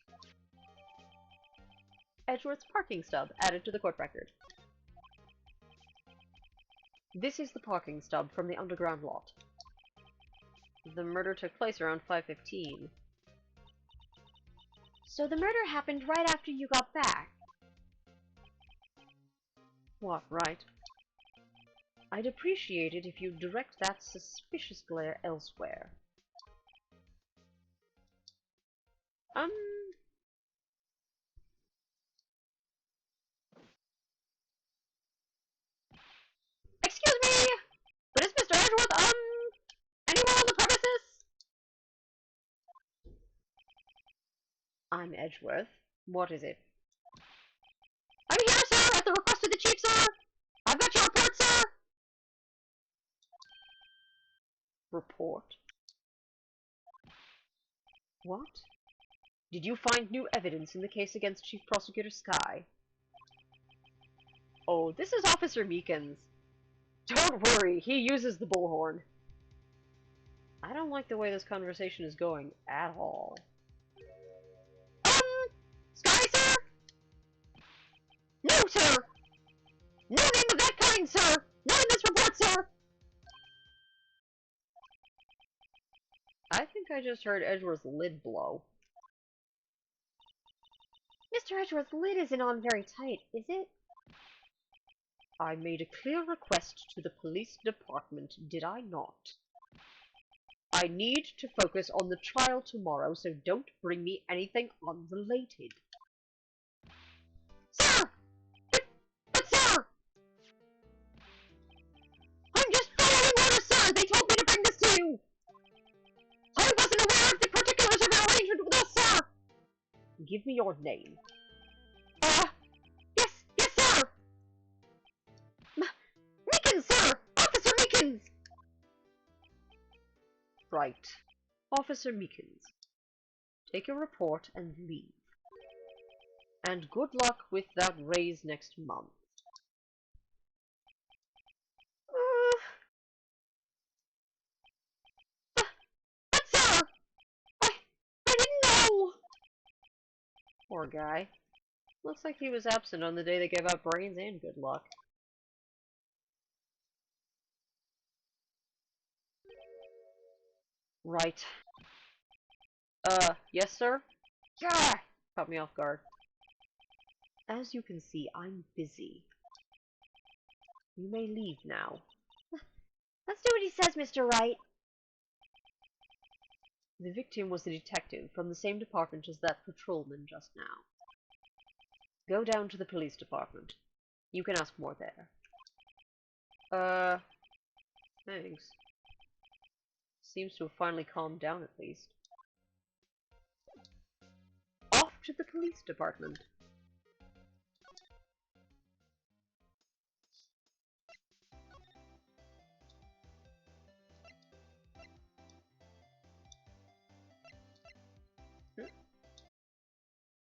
Edgeworth's parking stub added to the court record. This is the parking stub from the underground lot. The murder took place around 5:15.
So the murder happened right after you got back.
What, right? I'd appreciate it if you'd direct that suspicious glare elsewhere.
Excuse me! But is Mr. Edgeworth, anyone on the premises?
I'm Edgeworth. What is it?
I'm here, sir, at the request of the chief, sir! I've got your report, sir!
Report? What? Did you find new evidence in the case against Chief Prosecutor Skye? Oh, this is Officer Meekins. Don't worry, he uses the bullhorn. I don't like the way this conversation is going at all.
Skye, sir? No, sir! No name of that kind, sir! Not in this report, sir!
I think I just heard Edgeworth's lid blow.
Mr. Edgeworth's lid isn't on very tight, is it?
I made a clear request to the police department, did I not? I need to focus on the trial tomorrow, so don't bring me anything unrelated.
Sir! But sir! I'm just following orders, sir! They told me to bring this to you! I wasn't aware of the particulars of our arrangement with us, sir!
Give me your name.
Yes, sir! Meekins, sir! Officer Meekins!
Right. Officer Meekins. Take your report and leave. And good luck with that raise next month.
But sir! I didn't know!
Poor guy. Looks like he was absent on the day they gave out brains and good luck. Right. Yes, sir? Gah! Caught me off guard. As you can see, I'm busy. You may leave now.
Let's do what he says, Mr. Wright.
The victim was a detective from the same department as that patrolman just now. Go down to the police department. You can ask more there. Thanks. Seems to have finally calmed down at least. Off to the police department.